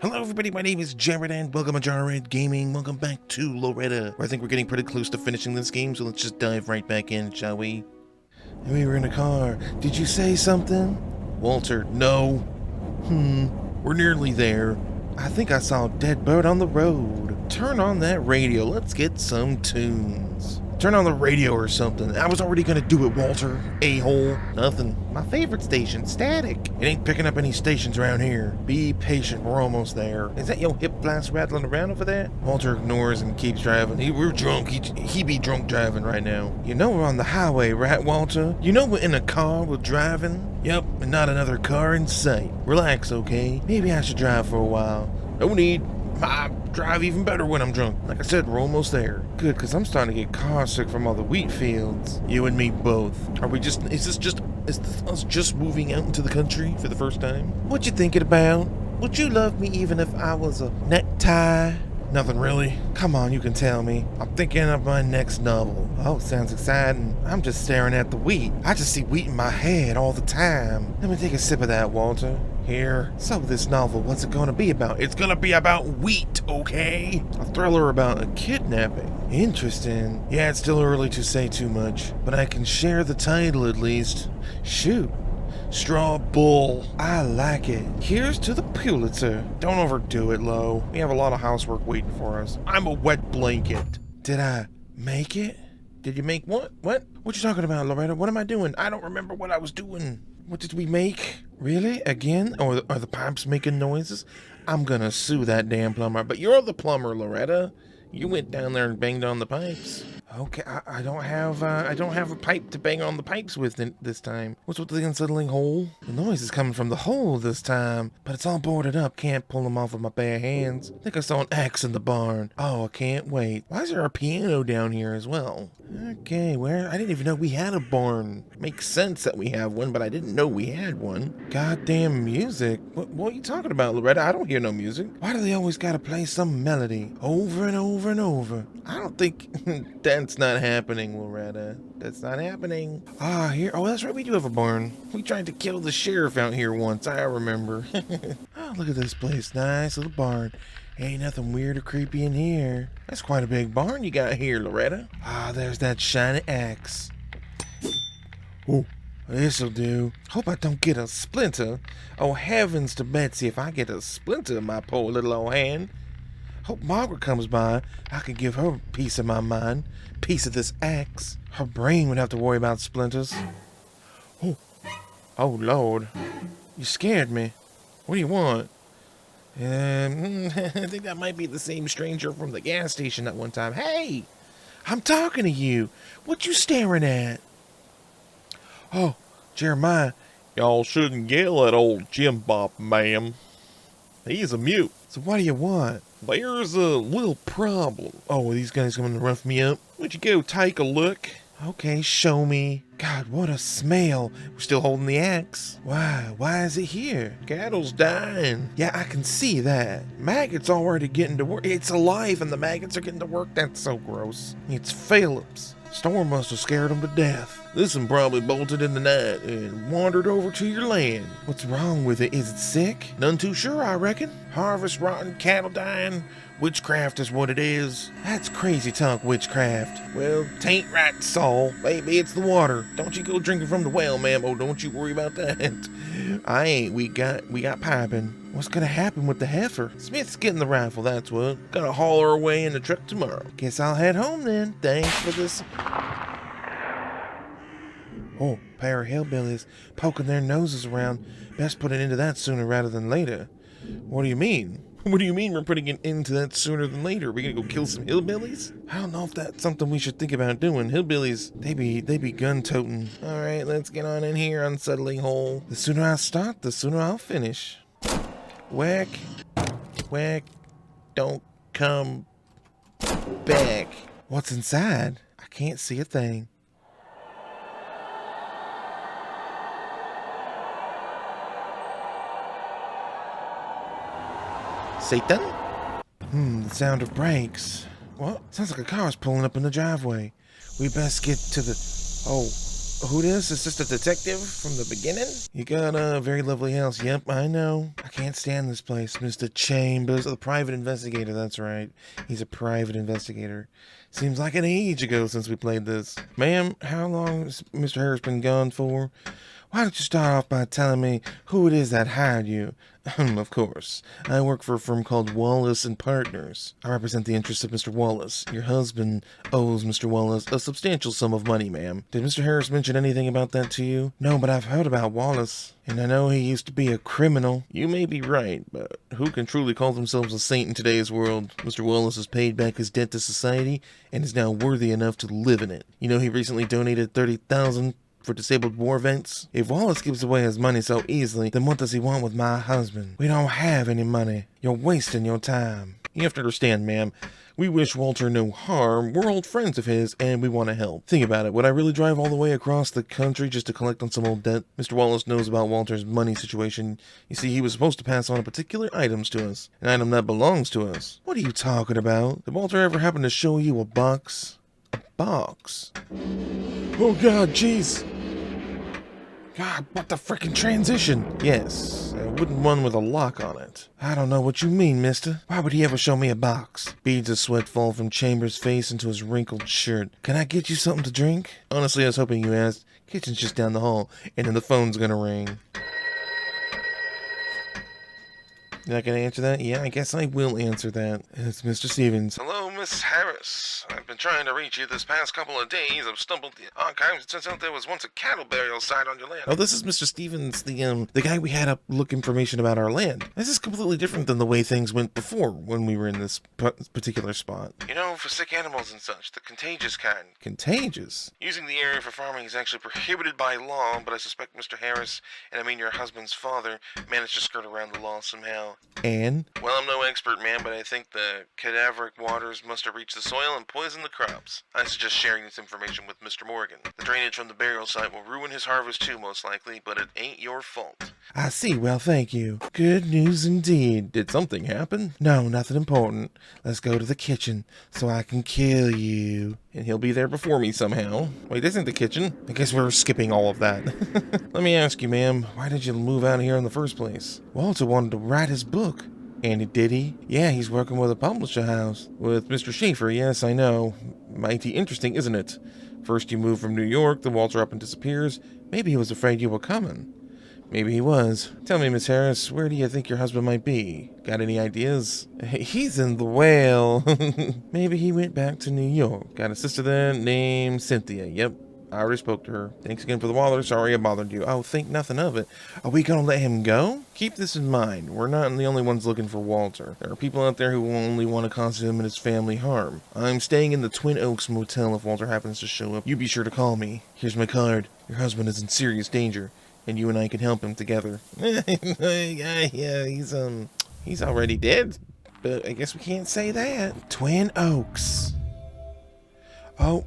Hello everybody, my name is Jared and welcome to Jared Gaming. Welcome back to Loretta, where I think we're getting pretty close to finishing this game, so let's just dive right back in, shall we? We were in a car. Did you say something? Walter, no. We're nearly there. I think I saw a dead bird on the road. Turn on that radio, let's get some tunes. Turn on the radio or something. I was already gonna do it, Walter. A-hole. Nothing. My favorite station, static. It ain't picking up any stations around here. Be patient, we're almost there. Is that your hip blast rattling around over there? Walter ignores and keeps driving. We're drunk. He be drunk driving right now. You know we're on the highway, right, Walter? You know we're in a car, we're driving? Yep, and not another car in sight. Relax, okay? Maybe I should drive for a while. No need. I drive even better when I'm drunk. Like I said, we're almost there. Good, because I'm starting to get car sick from all the wheat fields. You and me both. Is this us just moving out into the country for the first time? What you thinking about? Would you love me even if I was a necktie? Nothing really. Come on, you can tell me. I'm thinking of my next novel. Oh, sounds exciting. I'm just staring at the wheat. I just see wheat in my head all the time. Let me take a sip of that, Walter. Here. So this novel, what's it gonna be about? It's gonna be about wheat, okay? A thriller about a kidnapping. Interesting. Yeah, it's still early to say too much, but I can share the title at least. Shoot. Straw Bull. I like it. Here's to the Pulitzer. Don't overdo it, Lo. We have a lot of housework waiting for us. I'm a wet blanket. Did I make it? Did you make what? What? What you talking about, Loretta? What am I doing? I don't remember what I was doing. What did we make? Really? Again? Or are the pipes making noises? I'm gonna sue that damn plumber. But you're the plumber, Loretta. You went down there and banged on the pipes. Okay, I don't have a pipe to bang on the pipes with this time. What's with the unsettling hole? The noise is coming from the hole this time, but it's all boarded up. Can't pull them off with my bare hands. I think I saw an axe in the barn. Oh, I can't wait. Why is there a piano down here as well? Okay, I didn't even know we had a barn. Makes sense that we have one, but I didn't know we had one. Goddamn music. What are you talking about, Loretta? I don't hear no music. Why do they always gotta play some melody over and over and over? I don't think that's not happening, Loretta. That's not happening. Here. Oh, that's right. We do have a barn. We tried to kill the sheriff out here once. I remember. Oh, look at this place. Nice little barn. Ain't nothing weird or creepy in here. That's quite a big barn you got here, Loretta. There's that shiny axe. Oh, this'll do. Hope I don't get a splinter. Oh, heavens to Betsy if I get a splinter in my poor little old hand. Hope Margaret comes by. I could give her a piece of my mind. Piece of this axe. Her brain would have to worry about splinters. Oh, Lord. You scared me. What do you want? I think that might be the same stranger from the gas station that one time. Hey! I'm talking to you. What you staring at? Oh, Jeremiah. Y'all shouldn't yell at old Jim Bob, ma'am. He's a mute. So what do you want? There's a little problem. Oh, are these guys going to rough me up? Would you go take a look? Okay, show me. God, what a smell. We're still holding the axe. Why? Why is it here? Cattle's dying. Yeah, I can see that. Maggots already getting to work. It's alive and the maggots are getting to work. That's so gross. It's Phillips. Storm must have scared him to death. This one probably bolted in the night and wandered over to your land. What's wrong with it? Is it sick? None too sure, I reckon. Harvest rotten, cattle dying. Witchcraft is what it is. That's crazy talk, witchcraft. Well, tain't right, Saul. Maybe it's the water. Don't you go drinking from the well, ma'am. Oh, don't you worry about that. I ain't. We got piping. What's gonna happen with the heifer? Smith's getting the rifle, that's what. Gonna haul her away in the truck tomorrow. Guess I'll head home then. Thanks for this. Oh, pair of hillbillies poking their noses around. Best put it into that sooner rather than later. What do you mean? What do you mean we're putting it into that sooner than later? Are we gonna go kill some hillbillies? I don't know if that's something we should think about doing. Hillbillies, they be gun-toting. Alright, let's get on in here, unsettling hole. The sooner I start, the sooner I'll finish. Whack. Whack. Don't come back. What's inside? I can't see a thing. Satan? The sound of brakes. What? Sounds like a car's pulling up in the driveway. We best get to the... Oh, Who this? Is this a detective from the beginning? You got a very lovely house. Yep, I know. I can't stand this place. Mr. Chambers, the private investigator, that's right. He's a private investigator. Seems like an age ago since we played this. Ma'am, how long has Mr. Harris been gone for? Why don't you start off by telling me who it is that hired you? Of course. I work for a firm called Wallace and Partners. I represent the interests of Mr. Wallace. Your husband owes Mr. Wallace a substantial sum of money, ma'am. Did Mr. Harris mention anything about that to you? No, but I've heard about Wallace, and I know he used to be a criminal. You may be right, but who can truly call themselves a saint in today's world? Mr. Wallace has paid back his debt to society and is now worthy enough to live in it. You know, he recently donated $30,000 for disabled war vets. If Wallace gives away his money so easily, then what does he want with my husband? We don't have any money. You're wasting your time. You have to understand, ma'am. We wish Walter no harm. We're old friends of his, and we want to help. Think about it. Would I really drive all the way across the country just to collect on some old debt? Mr. Wallace knows about Walter's money situation. You see, he was supposed to pass on particular items to us. An item that belongs to us. What are you talking about? Did Walter ever happen to show you a box? A box? Oh, God, jeez. God, what the frickin' transition? Yes, a wooden one with a lock on it. I don't know what you mean, mister. Why would he ever show me a box? Beads of sweat fall from Chambers' face into his wrinkled shirt. Can I get you something to drink? Honestly, I was hoping you asked. Kitchen's just down the hall, and then the phone's gonna ring. You're not gonna answer that? Yeah, I guess I will answer that. It's Mr. Stevens. Hello, Miss Harris. I've been trying to reach you this past couple of days. I've stumbled the archives. It turns out there was once a cattle burial site on your land. Oh, this is Mr. Stevens, the guy we had up look information about our land. This is completely different than the way things went before when we were in this particular spot. You know, for sick animals and such, the contagious kind. Contagious? Using the area for farming is actually prohibited by law, but I suspect Mr. Harris, and I mean your husband's father, managed to skirt around the law somehow. And? Well, I'm no expert, man, but I think the cadaveric waters must have reached the soil and poisoned the crops. I suggest sharing this information with Mr. Morgan. The drainage from the burial site will ruin his harvest too, most likely, but it ain't your fault. I see. Well, thank you. Good news indeed. Did something happen? No, nothing important. Let's go to the kitchen so I can kill you. And he'll be there before me somehow. Wait, isn't the kitchen? I guess we're skipping all of that. Let me ask you, ma'am, why did you move out here in the first place? Walter wanted to write his book. And did he? Yeah, he's working with a publisher house. With Mr. Schaefer, yes, I know. Mighty interesting, isn't it? First you move from New York, then Walter up and disappears. Maybe he was afraid you were coming. Maybe he was. Tell me, Miss Harris, where do you think your husband might be? Got any ideas? He's in the whale. Maybe he went back to New York. Got a sister there named Cynthia. Yep, I already spoke to her. Thanks again for the water. Sorry I bothered you. Oh, think nothing of it. Are we gonna let him go? Keep this in mind. We're not the only ones looking for Walter. There are people out there who only want to cause him and his family harm. I'm staying in the Twin Oaks Motel if Walter happens to show up. You be sure to call me. Here's my card. Your husband is in serious danger, and you and I can help him together. Yeah, he's already dead. But I guess we can't say that. Twin Oaks. Oh.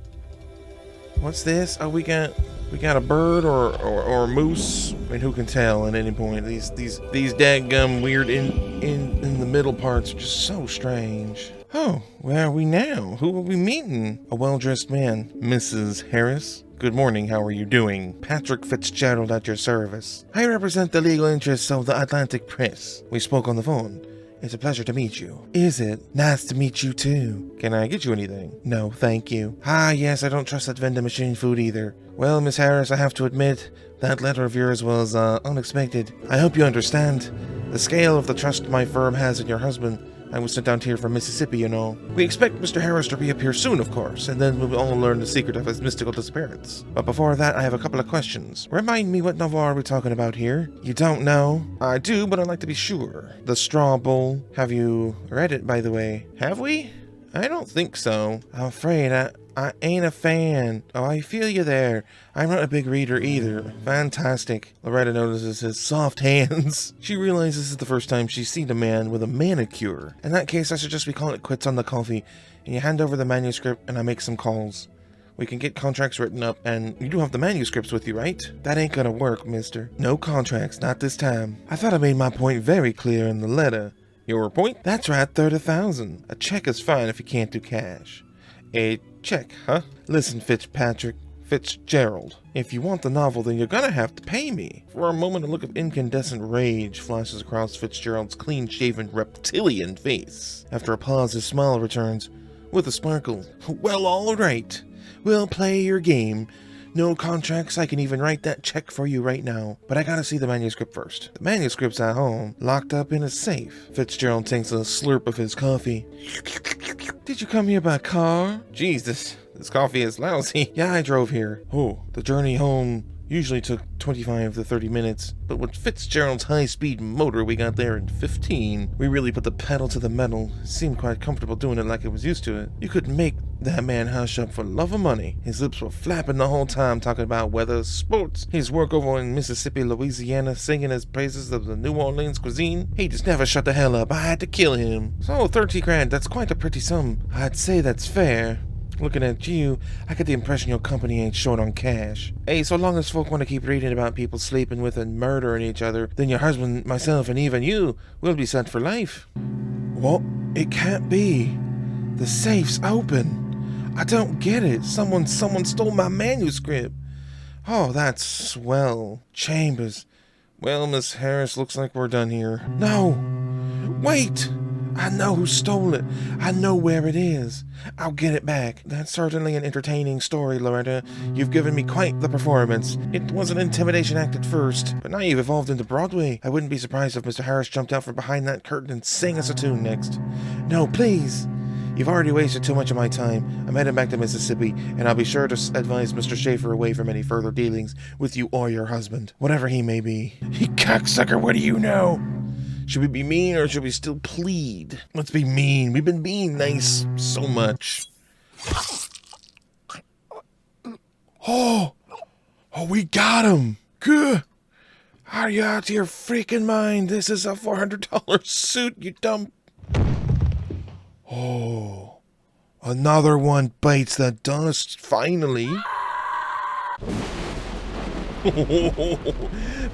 What's this? Oh, we got a bird or a moose. I mean, who can tell at any point? These dadgum weird in the middle parts are just so strange. Oh, where are we now? Who are we meeting? A well-dressed man. Mrs. Harris? Good morning, how are you doing? Patrick Fitzgerald at your service. I represent the legal interests of the Atlantic Press. We spoke on the phone. It's a pleasure to meet you. Is it? Nice to meet you too. Can I get you anything? No, thank you. Ah, yes, I don't trust that vending machine food either. Well, Miss Harris, I have to admit, that letter of yours was, unexpected. I hope you understand the scale of the trust my firm has in your husband. I was sent down here from Mississippi, you know. We expect Mr. Harris to reappear soon, of course, and then we'll all learn the secret of his mystical disappearance. But before that, I have a couple of questions. Remind me, what novel are we talking about here? You don't know? I do, but I'd like to be sure. The Straw Bowl. Have you read it, by the way? Have we? I don't think so. I'm afraid I ain't a fan. Oh, I feel you there. I'm not a big reader either. Fantastic. Loretta notices his soft hands. She realizes this is the first time she's seen a man with a manicure. In that case, I suggest we call it quits on the coffee, and you hand over the manuscript and I make some calls. We can get contracts written up, and you do have the manuscripts with you, right? That ain't gonna work, mister. No contracts, not this time. I thought I made my point very clear in the letter. Your point? That's right, 30,000. A check is fine if you can't do cash. A check, huh? Listen, Fitzpatrick. Fitzgerald. If you want the novel, then you're gonna have to pay me. For a moment, a look of incandescent rage flashes across Fitzgerald's clean-shaven reptilian face. After a pause, his smile returns with a sparkle. Well, all right. We'll play your game. No contracts, I can even write that check for you right now. But I gotta see the manuscript first. The manuscript's at home, locked up in a safe. Fitzgerald takes a slurp of his coffee. Did you come here by car? Jesus, this coffee is lousy. Yeah, I drove here. Oh, the journey home usually took 25 to 30 minutes, but with Fitzgerald's high-speed motor, we got there in 15. We really put the pedal to the metal. Seemed quite comfortable doing it like I was used to it. You couldn't make that man hush up for love of money. His lips were flapping the whole time, talking about weather, sports, his work over in Mississippi, Louisiana, singing his praises of the New Orleans cuisine. He just never shut the hell up. I had to kill him. So 30 grand, that's quite a pretty sum. I'd say that's fair. Looking at you, I get the impression your company ain't short on cash. Hey, so long as folk want to keep reading about people sleeping with and murdering each other, then your husband, myself, and even you will be set for life. What? It can't be. The safe's open. I don't get it. Someone stole my manuscript. Oh, that's swell. Chambers. Well, Miss Harris, looks like we're done here. No! Wait! I know who stole it. I know where it is. I'll get it back. That's certainly an entertaining story, Loretta. You've given me quite the performance. It was an intimidation act at first, but now you've evolved into Broadway. I wouldn't be surprised if Mr. Harris jumped out from behind that curtain and sang us a tune next. No, please. You've already wasted too much of my time. I'm heading back to Mississippi, and I'll be sure to advise Mr. Schaefer away from any further dealings with you or your husband, whatever he may be. You cocksucker, what do you know? Should we be mean or should we still plead? Let's be mean. We've been being nice so much. Oh, we got him. Good. Are you out of your freaking mind? This is a $400 suit, you dumb. Oh, another one bites the dust, finally.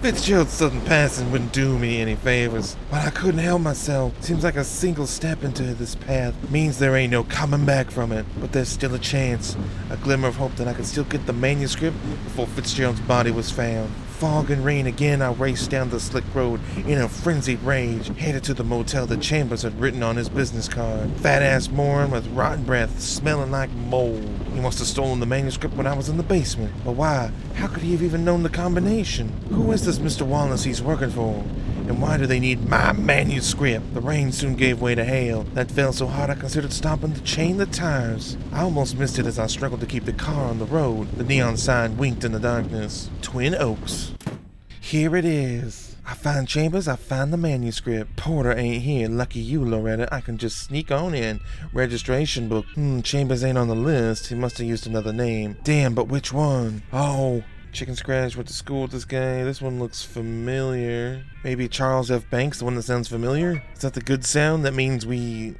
Fitzgerald's sudden passing wouldn't do me any favors, but I couldn't help myself. Seems like a single step into this path means there ain't no coming back from it, but there's still a chance, a glimmer of hope that I could still get the manuscript before Fitzgerald's body was found. Fog and rain again, I raced down the slick road in a frenzied rage, headed to the motel that Chambers had written on his business card. Fat-ass moron with rotten breath, smelling like mold. He must have stolen the manuscript when I was in the basement. But why? How could he have even known the combination? Who is this Mr. Wallace he's working for? And why do they need my manuscript? The rain soon gave way to hail. That fell so hard I considered stopping to chain the tires. I almost missed it as I struggled to keep the car on the road. The neon sign winked in the darkness. Twin Oaks. Here it is. I find Chambers, I find the manuscript. Porter ain't here. Lucky you, Loretta. I can just sneak on in. Registration book. Chambers ain't on the list. He must have used another name. Damn, but which one? Oh, Chicken Scratch went to school with this guy. This one looks familiar. Maybe Charles F. Banks, the one that sounds familiar? Is that the good sound? That means we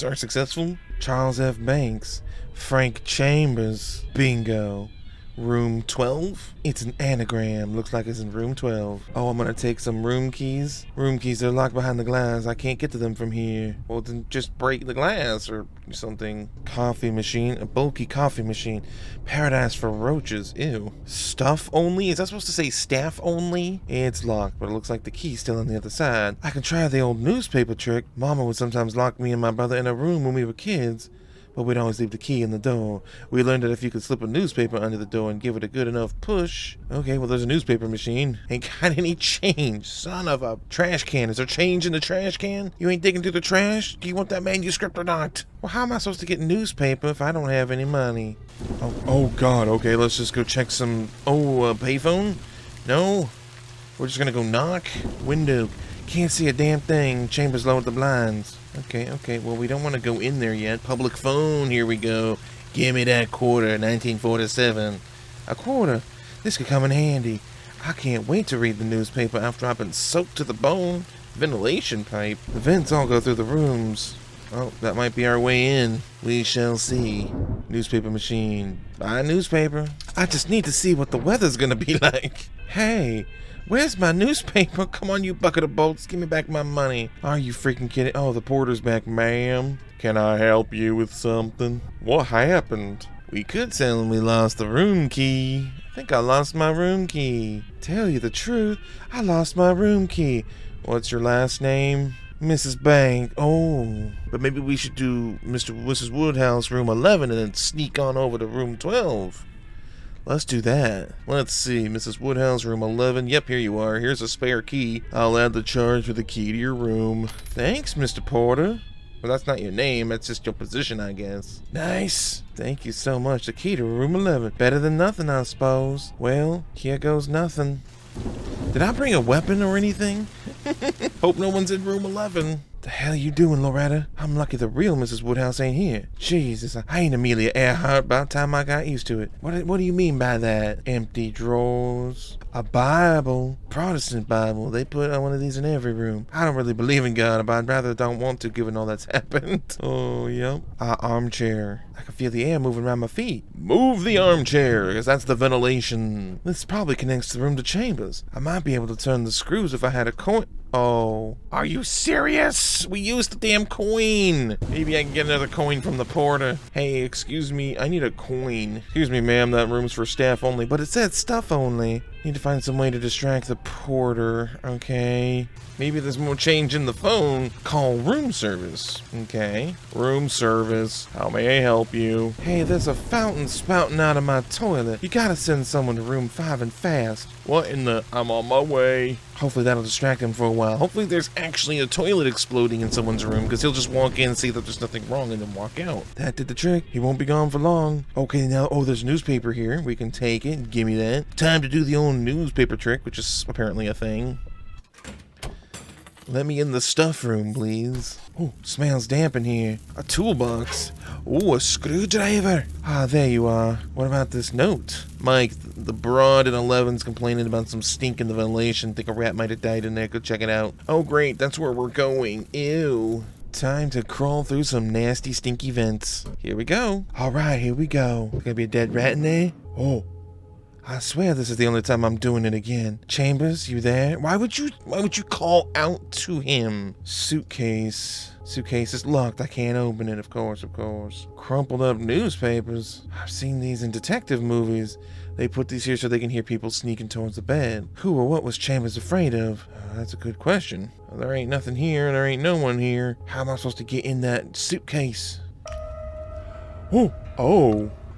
are successful? Charles F. Banks. Frank Chambers. Bingo. Room 12? It's an anagram. Looks like it's in room 12. Oh, I'm gonna take some room keys. Room keys are locked behind the glass. I can't get to them from here. Well, then just break the glass or something. Coffee machine. A bulky coffee machine. Paradise for roaches. Ew. Stuff only? Is that supposed to say staff only? It's locked, but it looks like the key's still on the other side. I can try the old newspaper trick. Mama would sometimes lock me and my brother in a room when we were kids. But we'd always leave the key in the door. We learned that if you could slip a newspaper under the door and give it a good enough push... Okay, well, there's a newspaper machine. Ain't got any change. Son of a trash can. Is there change in the trash can? You ain't digging through the trash? Do you want that manuscript or not? Well, how am I supposed to get newspaper if I don't have any money? Oh God. Okay, let's just go check some... payphone? No? We're just gonna go knock? Window. Can't see a damn thing. Chambers lowered the blinds. Okay, well, we don't want to go in there yet. Public phone, here we go. Give me that quarter, 1947. A quarter? This could come in handy. I can't wait to read the newspaper after I've been soaked to the bone. Ventilation pipe. The vents all go through the rooms. Oh, that might be our way in. We shall see. Newspaper machine. Buy a newspaper. I just need to see what the weather's gonna be like. Hey, where's my newspaper? Come on, you bucket of bolts. Give me back my money. Are you freaking kidding? Oh, the porter's back, ma'am. Can I help you with something? What happened? We could tell him we lost the room key. I think I lost my room key. Tell you the truth, I lost my room key. What's your last name? Mrs. Bank. Oh, but maybe we should do Mrs. Woodhouse room 11 and then sneak on over to room 12. Let's do that. Let's see, Mrs. Woodhouse room 11. Yep, here you are. Here's a spare key. I'll add the charge for the key to your room. Thanks, Mr. Porter. Well, that's not your name, that's just your position, I guess. Nice. Thank you so much. The key to room 11. Better than nothing, I suppose. Well, here goes nothing. Did I bring a weapon or anything? Hope no one's in room 11. The hell you doing, Loretta? I'm lucky the real Mrs. Woodhouse ain't here. Jesus, I ain't Amelia Earhart. About time I got used to it. What do you mean by that? Empty drawers. A Bible. Protestant Bible. They put one of these in every room. I don't really believe in God, but I'd rather don't want to given all that's happened. Oh, yep. Armchair. I can feel the air moving around my feet. Move the armchair, because that's the ventilation. This probably connects the room to chambers. I might be able to turn the screws if I had a coin. Oh. Are you serious? We used the damn coin. Maybe I can get another coin from the porter. Hey, excuse me, I need a coin. Excuse me, ma'am, that room's for staff only, but it said stuff only. Need to find some way to distract the porter. Okay. Maybe there's more change in the phone. Call room service. Okay. Room service. How may I help you? Hey, there's a fountain spouting out of my toilet. You gotta send someone to room 5 and fast. What in the... I'm on my way. Hopefully that'll distract him for a while. Hopefully there's actually a toilet exploding in someone's room, because he'll just walk in and see that there's nothing wrong and then walk out. That did the trick. He won't be gone for long. Okay, now, there's newspaper here. We can take it. Give me that. Time to do the old newspaper trick, which is apparently a thing. Let me in the stuff room, please. Oh, smells damp in here. A toolbox. Oh, a screwdriver. Ah, there you are. What about this note? Mike, the broad in 11's complaining about some stink in the ventilation. Think a rat might have died in there. Go check it out. Oh, great. That's where we're going. Ew. Time to crawl through some nasty, stinky vents. Here we go. All right, here we go. There's gonna be a dead rat in there. Oh. I swear this is the only time I'm doing it again. Chambers, you there? Why would you call out to him? Suitcase. Suitcase is locked. I can't open it, of course. Crumpled up newspapers. I've seen these in detective movies. They put these here so they can hear people sneaking towards the bed. Who or what was Chambers afraid of? That's a good question. There ain't nothing here. There ain't no one here. How am I supposed to get in that suitcase?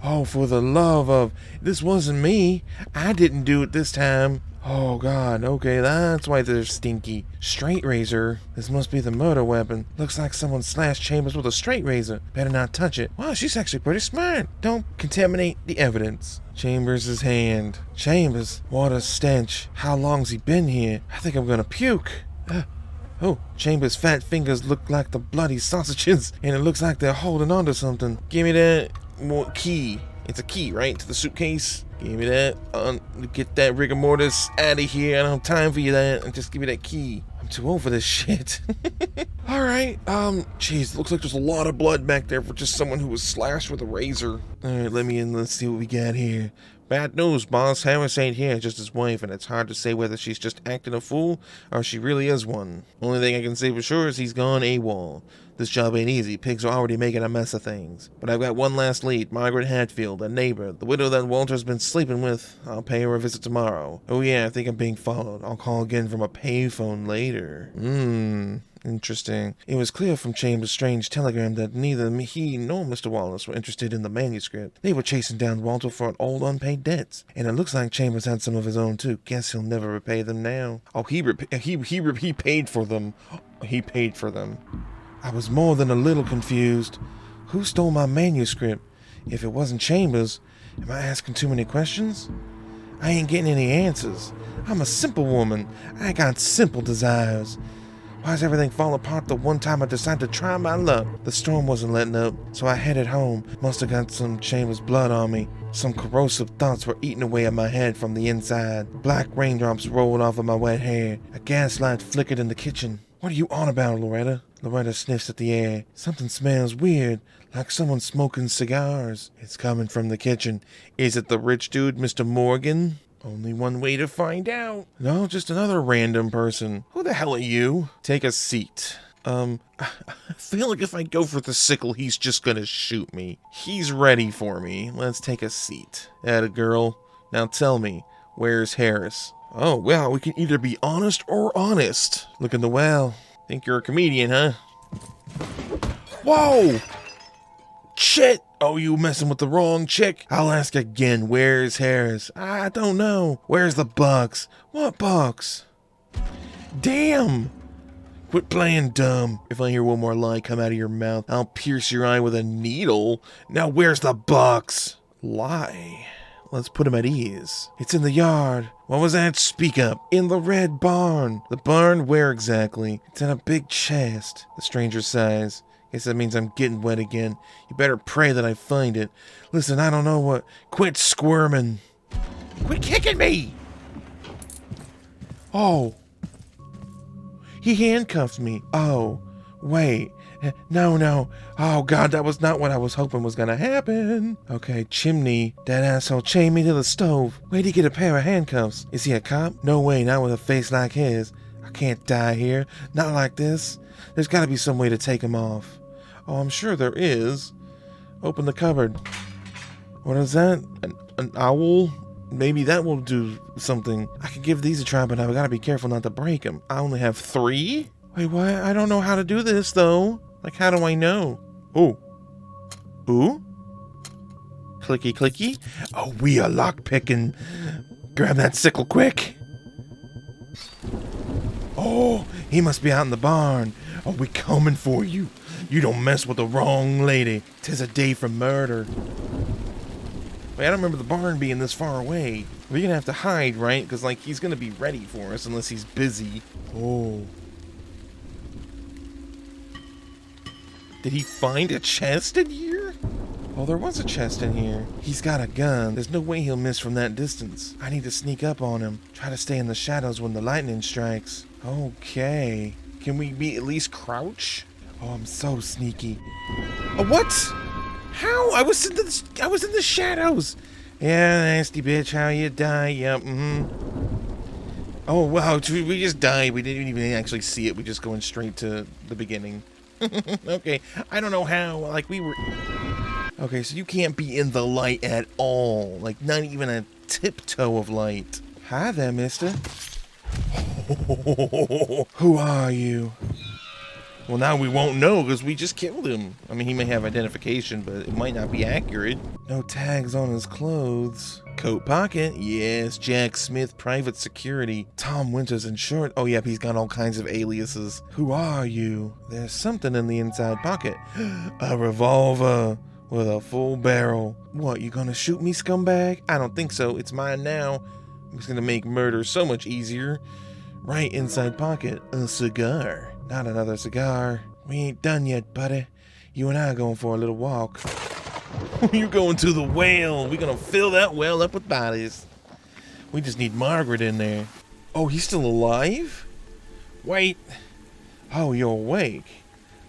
Oh, for the love of... This wasn't me. I didn't do it this time. Oh, God. Okay, that's why they're stinky. Straight razor. This must be the murder weapon. Looks like someone slashed Chambers with a straight razor. Better not touch it. Wow, she's actually pretty smart. Don't contaminate the evidence. Chambers' hand. Chambers. What a stench. How long's he been here? I think I'm gonna puke. Oh, Chambers' fat fingers look like the bloody sausages, and it looks like they're holding on to something. Give me that... key. It's a key, right? To the suitcase. Give me that. Get that rigor mortis out of here. I don't have time for you that. Just give me that key. I'm too old for this shit. Alright, jeez, looks like there's a lot of blood back there for just someone who was slashed with a razor. Alright, let me in. Let's see what we got here. Bad news, boss. Harris ain't here, just his wife, and it's hard to say whether she's just acting a fool or she really is one. Only thing I can say for sure is he's gone AWOL. This job ain't easy. Pigs are already making a mess of things. But I've got one last lead. Margaret Hatfield, a neighbor. The widow that Walter's been sleeping with. I'll pay her a visit tomorrow. Oh yeah, I think I'm being followed. I'll call again from a payphone later. Interesting. It was clear from Chambers' strange telegram that neither he nor Mr. Wallace were interested in the manuscript. They were chasing down Walter for an old unpaid debts. And it looks like Chambers had some of his own too. Guess he'll never repay them now. Oh, he paid for them. He paid for them. I was more than a little confused. Who stole my manuscript? If it wasn't Chambers, am I asking too many questions? I ain't getting any answers. I'm a simple woman. I got simple desires. Why's everything fall apart the one time I decided to try my luck? The storm wasn't letting up, so I headed home. Must have got some Chambers blood on me. Some corrosive thoughts were eating away at my head from the inside. Black raindrops rolled off of my wet hair. A gaslight flickered in the kitchen. What are you on about, Loretta? Loretta sniffs at the air. Something smells weird, like someone smoking cigars. It's coming from the kitchen. Is it the rich dude, Mr. Morgan? Only one way to find out. No, just another random person. Who the hell are you? Take a seat. I feel like if I go for the sickle, he's just gonna shoot me. He's ready for me. Let's take a seat. Atta girl. Now tell me, where's Harris? Oh, well, we can either be honest or honest. Look in the well. Think you're a comedian, huh? Whoa! Shit! Oh, you messing with the wrong chick? I'll ask again, where's Harris? I don't know. Where's the box? What box? Damn! Quit playing dumb. If I hear one more lie come out of your mouth, I'll pierce your eye with a needle. Now where's the box? Lie. Let's put him at ease. It's in the yard. What was that? Speak up. In the red barn. The barn where exactly? It's in a big chest. The stranger sighs. Guess that means I'm getting wet again. You better pray that I find it. Listen, I don't know what. Quit squirming. Quit kicking me! Oh. He handcuffed me. Oh. Wait. No. Oh, God, that was not what I was hoping was gonna happen. Okay, chimney. That asshole chained me to the stove. Where'd he get a pair of handcuffs? Is he a cop? No way, not with a face like his. I can't die here. Not like this. There's gotta be some way to take him off. Oh, I'm sure there is. Open the cupboard. What is that? An owl? Maybe that will do something. I could give these a try, but I've got to be careful not to break them. I only have 3? Wait, what? I don't know how to do this, though. Like, how do I know? Oh. Ooh? Clicky, clicky. Oh, we are lockpicking. Grab that sickle quick. Oh, he must be out in the barn. Oh, we coming for you. You don't mess with the wrong lady. 'Tis a day for murder. Wait, I don't remember the barn being this far away. We're gonna have to hide, right? Because, like, he's gonna be ready for us unless he's busy. Oh. Did he find a chest in here? Oh, there was a chest in here. He's got a gun. There's no way he'll miss from that distance. I need to sneak up on him. Try to stay in the shadows when the lightning strikes. Okay. Can we be at least crouch? Oh, I'm so sneaky. Oh, what? How? I was in the shadows. Yeah, nasty bitch, how you die? Yep. Oh wow, we just died. We didn't even actually see it. We just going straight to the beginning. Okay, I don't know how. Like we were. Okay, so you can't be in the light at all. Like not even a tiptoe of light. Hi there, mister. Who are you? Well, now we won't know because we just killed him. I mean, he may have identification, but it might not be accurate. No tags on his clothes. Coat pocket. Yes, Jack Smith, private security. Tom Winters in short. Oh, yep, he's got all kinds of aliases. Who are you? There's something in the inside pocket. A revolver with a full barrel. What, you gonna shoot me, scumbag? I don't think so. It's mine now. It's gonna make murder so much easier. Right inside pocket. A cigar. Not another cigar. We ain't done yet, buddy. You and I are going for a little walk. You going to the well. We're gonna fill that well up with bodies. We just need Margaret in there. Oh, he's still alive? Wait. Oh, you're awake.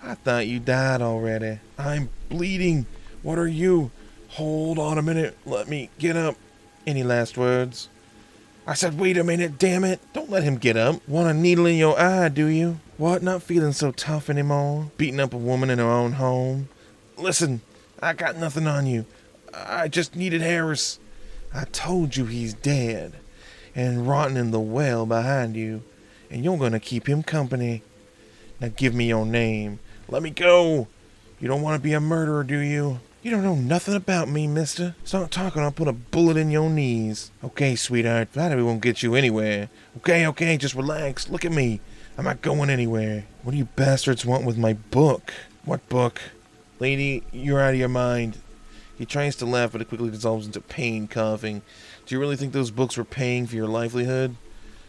I thought you died already. I'm bleeding. What are you? Hold on a minute. Let me get up. Any last words? I said, wait a minute, damn it. Don't let him get up. Want a needle in your eye, do you? What, not feeling so tough anymore? Beating up a woman in her own home? Listen, I got nothing on you. I just needed Harris. I told you he's dead and rotting in the well behind you, and you're gonna keep him company. Now give me your name. Let me go. You don't want to be a murderer, do you? You don't know nothing about me, mister. Start talking, I'll put a bullet in your knees. Okay, sweetheart, flattery won't get you anywhere. Okay, just relax. Look at me. I'm not going anywhere. What do you bastards want with my book? What book? Lady, you're out of your mind. He tries to laugh, but it quickly dissolves into pain, coughing. Do you really think those books were paying for your livelihood?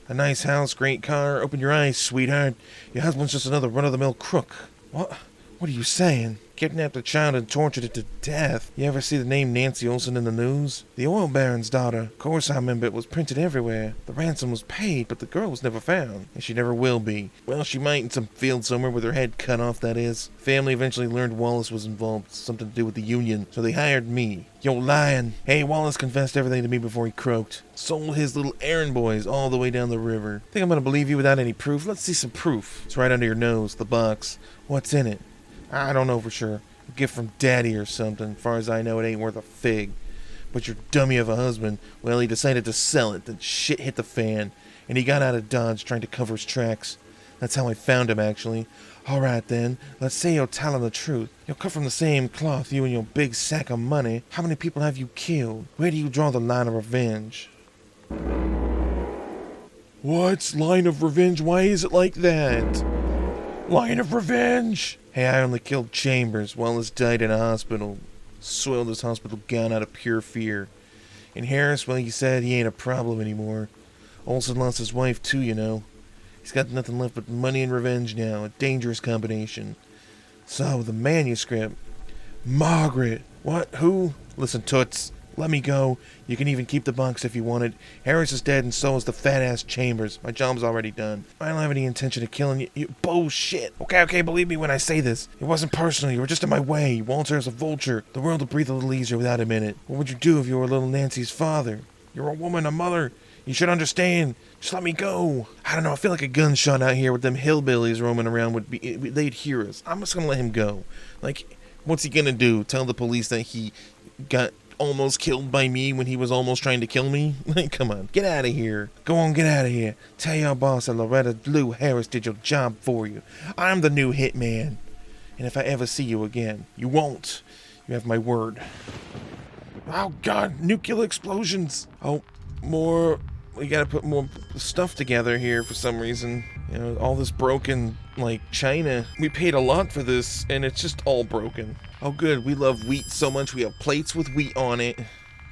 A nice house, great car. Open your eyes, sweetheart. Your husband's just another run-of-the-mill crook. What? What are you saying? Kidnapped a child and tortured it to death. You ever see the name Nancy Olson in the news? The oil baron's daughter. Of course I remember, it was printed everywhere. The ransom was paid, but the girl was never found. And she never will be. Well, she might in some field somewhere with her head cut off, that is. Family eventually learned Wallace was involved, something to do with the union, so they hired me. You're lying. Hey, Wallace confessed everything to me before he croaked. Sold his little errand boys all the way down the river. Think I'm gonna believe you without any proof? Let's see some proof. It's right under your nose, the box. What's in it? I don't know for sure. A gift from Daddy or something. As far as I know, it ain't worth a fig. But your dummy of a husband, well, he decided to sell it. Then shit hit the fan, and he got out of Dodge trying to cover his tracks. That's how I found him, actually. All right, then. Let's say you're telling the truth. You're cut from the same cloth, you and your big sack of money. How many people have you killed? Where do you draw the line of revenge? What? Line of revenge? Why is it like that? Line of revenge! Hey, I only killed Chambers. Wallace died in a hospital. Soiled his hospital gown out of pure fear. And Harris, well, he said he ain't a problem anymore. Olson lost his wife too, you know. He's got nothing left but money and revenge now. A dangerous combination. So, the manuscript. Margaret! What? Who? Listen, Toots. Let me go. You can even keep the box if you want it. Harris is dead and so is the fat-ass Chambers. My job's already done. I don't have any intention of killing you. Bullshit. Okay, believe me when I say this. It wasn't personal. You were just in my way. Walter is a vulture. The world will breathe a little easier without him in it. What would you do if you were little Nancy's father? You're a woman, a mother. You should understand. Just let me go. I don't know. I feel like a gunshot out here with them hillbillies roaming around they'd hear us. I'm just gonna let him go. Like, what's he gonna do? Tell the police that he got almost killed by me when he was almost trying to kill me? Come on, get out of here. Go on, get out of here. Tell your boss that Loretta Lou Harris did your job for you. I'm the new hitman. And if I ever see you again, you won't. You have my word. Oh God, nuclear explosions. Oh, more. We gotta put more stuff together here for some reason. You know, all this broken, like, china. We paid a lot for this, and it's just all broken. Oh good, we love wheat so much we have plates with wheat on it.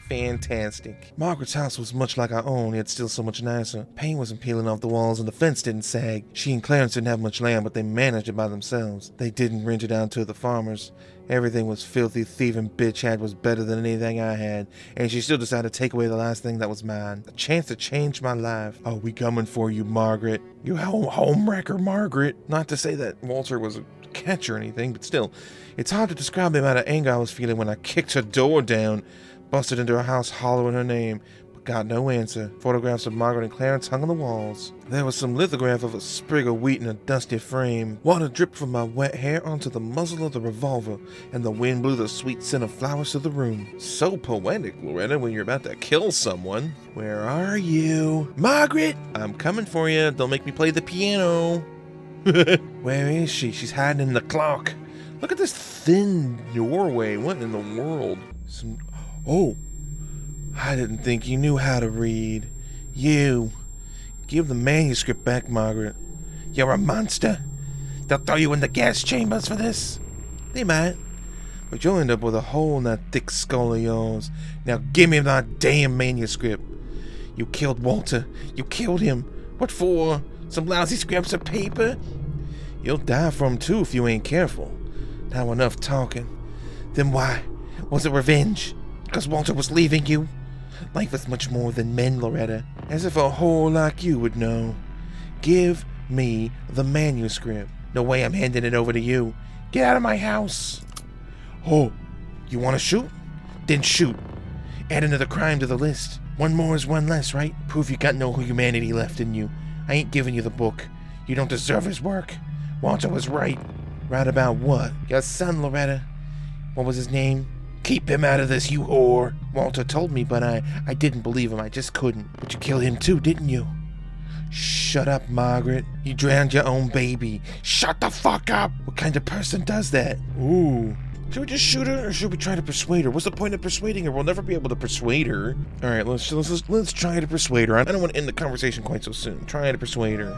Fantastic. Margaret's house was much like our own, yet still so much nicer. Paint wasn't peeling off the walls and the fence didn't sag. She and Clarence didn't have much land, but they managed it by themselves. They didn't rent it out to the farmers. Everything was filthy, thieving bitch had was better than anything I had, and she still decided to take away the last thing that was mine. A chance to change my life. Oh, we coming for you, Margaret. You homewrecker, Margaret. Not to say that Walter was a catch or anything, but still, it's hard to describe the amount of anger I was feeling when I kicked her door down, busted into her house hollering her name, but got no answer. Photographs of Margaret and Clarence hung on the walls. There was some lithograph of a sprig of wheat in a dusty frame. Water dripped from my wet hair onto the muzzle of the revolver, and the wind blew the sweet scent of flowers to the room. So poetic, Loretta, when you're about to kill someone. Where are you? Margaret! I'm coming for you. Don't make me play the piano. Where is she? She's hiding in the clock. Look at this thin doorway. What in the world? Oh, I didn't think you knew how to read. You. Give the manuscript back, Margaret. You're a monster. They'll throw you in the gas chambers for this. They might. But you'll end up with a hole in that thick skull of yours. Now give me that damn manuscript. You killed Walter. You killed him. What for? Some lousy scraps of paper? You'll die for him too if you ain't careful. Now enough talking. Then why? Was it revenge? Because Walter was leaving you? Life is much more than men, Loretta. As if a whore like you would know. Give me the manuscript. No way I'm handing it over to you. Get out of my house. Oh, you want to shoot? Then shoot. Add another crime to the list. One more is one less, right? Prove you got no humanity left in you. I ain't giving you the book. You don't deserve his work. Walter was right. Right about what? Your son, Loretta. What was his name? Keep him out of this, you whore. Walter told me, but I didn't believe him. I just couldn't. But you killed him too, didn't you? Shut up, Margaret. You drowned your own baby. Shut the fuck up. What kind of person does that? Ooh. Should we just shoot her, or should we try to persuade her? What's the point of persuading her? We'll never be able to persuade her. All right, let's try to persuade her. I don't want to end the conversation quite so soon. Try to persuade her.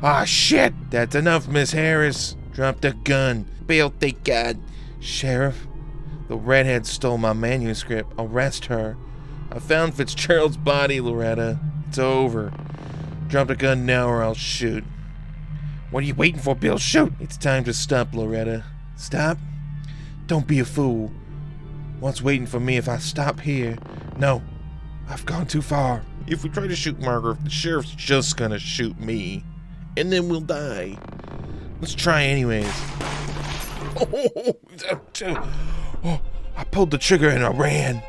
Ah, shit. That's enough, Miss Harris. Drop the gun. Bail, thank God. Sheriff, the redhead stole my manuscript. Arrest her. I found Fitzgerald's body, Loretta. It's over. Drop the gun now or I'll shoot. What are you waiting for, Bill? Shoot! It's time to stop, Loretta. Stop? Don't be a fool. What's waiting for me if I stop here? No, I've gone too far. If we try to shoot Margaret, the sheriff's just gonna shoot me. And then we'll die. Let's try anyways. Oh, I pulled the trigger and I ran.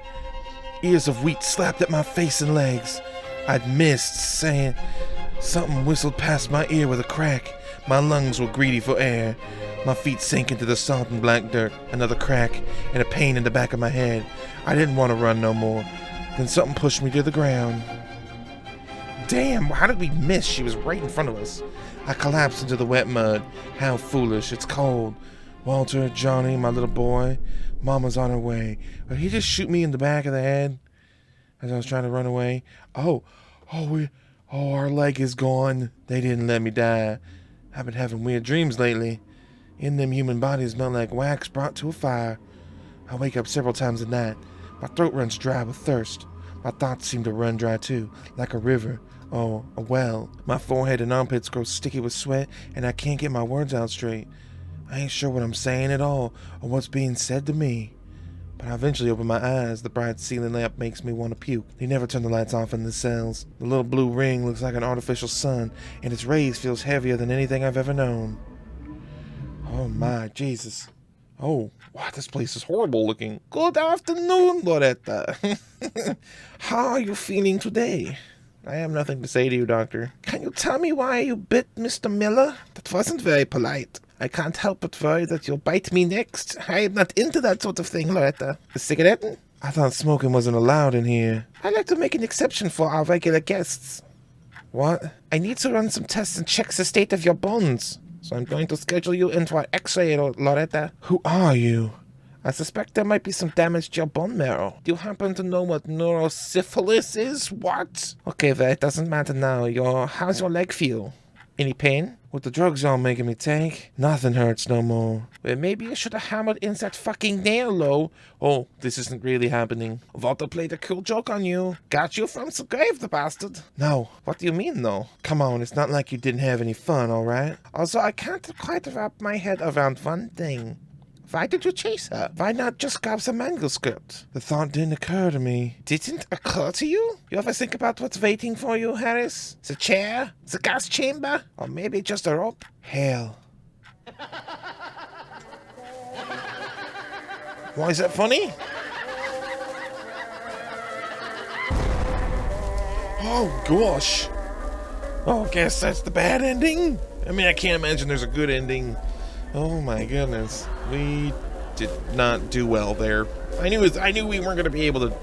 Ears of wheat slapped at my face and legs. I'd missed, saying something whistled past my ear with a crack. My lungs were greedy for air. My feet sank into the salt and black dirt. Another crack and a pain in the back of my head. I didn't want to run no more. Then something pushed me to the ground. Damn, how did we miss? She was right in front of us. I collapsed into the wet mud. How foolish, it's cold. Walter, Johnny, my little boy. Mama's on her way. Did he just shoot me in the back of the head as I was trying to run away? Our leg is gone. They didn't let me die. I've been having weird dreams lately. In them human bodies smell like wax brought to a fire. I wake up several times at night. My throat runs dry with thirst. My thoughts seem to run dry too, like a river. Oh, a well. My forehead and armpits grow sticky with sweat, and I can't get my words out straight. I ain't sure what I'm saying at all, or what's being said to me. But I eventually open my eyes. The bright ceiling lamp makes me want to puke. They never turn the lights off in the cells. The little blue ring looks like an artificial sun, and its rays feels heavier than anything I've ever known. Oh my, Jesus. Oh, wow, this place is horrible looking. Good afternoon, Loretta. How are you feeling today? I have nothing to say to you, Doctor. Can you tell me why you bit Mr. Miller? That wasn't very polite. I can't help but worry that you'll bite me next. I am not into that sort of thing, Loretta. A cigarette? I thought smoking wasn't allowed in here. I like to make an exception for our regular guests. What? I need to run some tests and check the state of your bones. So I'm going to schedule you in for an x-ray, Loretta. Who are you? I suspect there might be some damage to your bone marrow. Do you happen to know what neurosyphilis is? What? Okay, well, it doesn't matter now. How's your leg feel? Any pain? With the drugs y'all making me take, nothing hurts no more. Well, maybe you should have hammered in that fucking nail, Lo. Oh, this isn't really happening. Walter played a cool joke on you. Got you from the grave, the bastard. No, what do you mean, though? Come on, it's not like you didn't have any fun, all right? Also, I can't quite wrap my head around one thing. Why did you chase her? Why not just grab some manuscript? The thought didn't occur to me. Didn't occur to you? You ever think about what's waiting for you, Harris? The chair? The gas chamber? Or maybe just a rope? Hell. Why is that funny? Oh, gosh. Oh, guess that's the bad ending? I mean, I can't imagine there's a good ending. Oh my goodness. We did not do well there. I knew we weren't going to be able to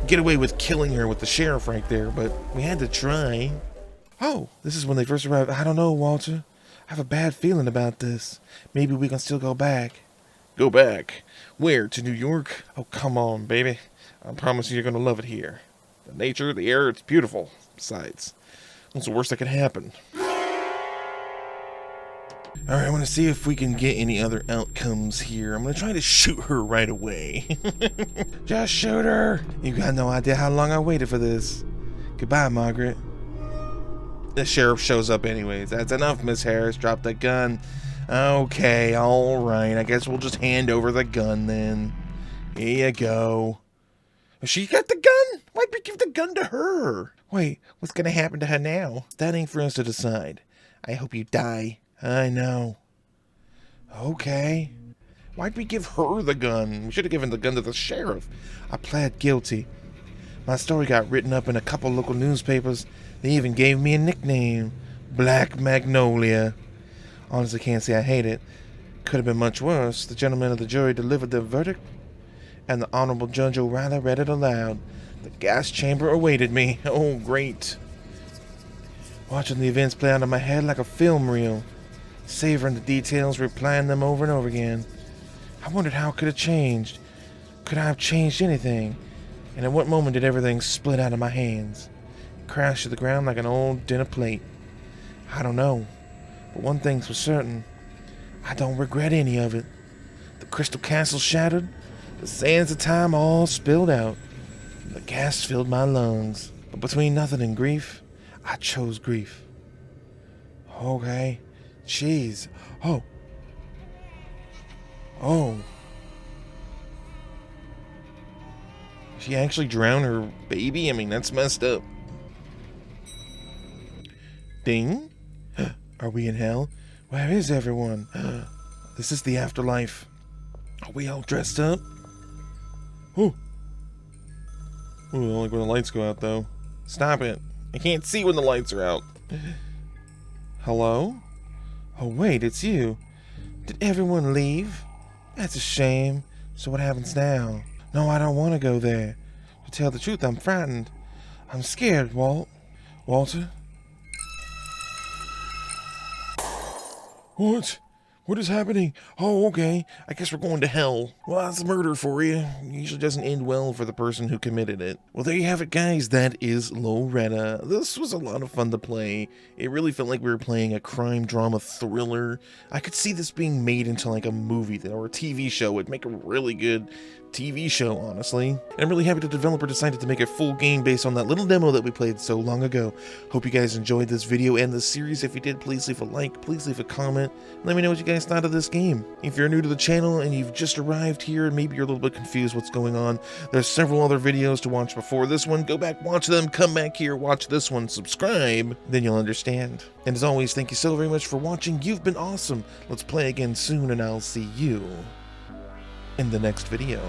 get away with killing her with the sheriff right there, but we had to try. Oh, this is when they first arrived. I don't know, Walter. I have a bad feeling about this. Maybe we can still go back. Go back? Where? To New York? Oh, come on, baby. I promise you you're going to love it here. The nature, the air, it's beautiful. Besides, what's the worst that could happen? Alright, I want to see if we can get any other outcomes here. I'm going to try to shoot her right away. Just shoot her! You got no idea how long I waited for this. Goodbye, Margaret. The sheriff shows up anyways. That's enough, Miss Harris. Drop the gun. Okay, alright. I guess we'll just hand over the gun then. Here you go. She got the gun? Why'd we give the gun to her? Wait, what's going to happen to her now? That ain't for us to decide. I hope you die. I know. Okay. Why'd we give her the gun? We should have given the gun to the sheriff. I pled guilty. My story got written up in a couple local newspapers. They even gave me a nickname. Black Magnolia. Honestly, can't say I hate it. Could have been much worse. The gentlemen of the jury delivered their verdict, and the Honorable Judge O'Reilly read it aloud. The gas chamber awaited me. Oh, great. Watching the events play out in my head like a film reel. Savoring the details, replaying them over and over again. I wondered how it could have changed. Could I have changed anything? And at what moment did everything split out of my hands? It crashed to the ground like an old dinner plate. I don't know. But one thing's for certain. I don't regret any of it. The crystal castle shattered. The sands of time all spilled out. And the gas filled my lungs. But between nothing and grief, I chose grief. Okay. Jeez. Oh. Oh. She actually drowned her baby? I mean, that's messed up. Ding? Are we in hell? Where is everyone? This is the afterlife. Are we all dressed up? Oh. Ooh, I don't like when the lights go out, though. Stop it. I can't see when the lights are out. Hello? Oh, wait, it's you. Did everyone leave? That's a shame. So what happens now? No, I don't want to go there. To tell the truth, I'm frightened. I'm scared, Walt. Walter? What? What is happening? Oh, okay. I guess we're going to hell. Well, that's murder for you. It usually doesn't end well for the person who committed it. Well, there you have it, guys. That is Loretta. This was a lot of fun to play. It really felt like we were playing a crime drama thriller. I could see this being made into like a movie or a TV show. It'd make a really good TV show, honestly. And I'm really happy the developer decided to make a full game based on that little demo that we played so long ago. Hope you guys enjoyed this video and this series. If you did, please leave a like, please leave a comment. Let me know what you guys thought of this game. If you're new to the channel and you've just arrived here and maybe you're a little bit confused what's going on, there's several other videos to watch before this one. Go back, watch them, come back here, watch this one, subscribe, then you'll understand. And as always, thank you so very much for watching. You've been awesome. Let's play again soon and I'll see you in the next video.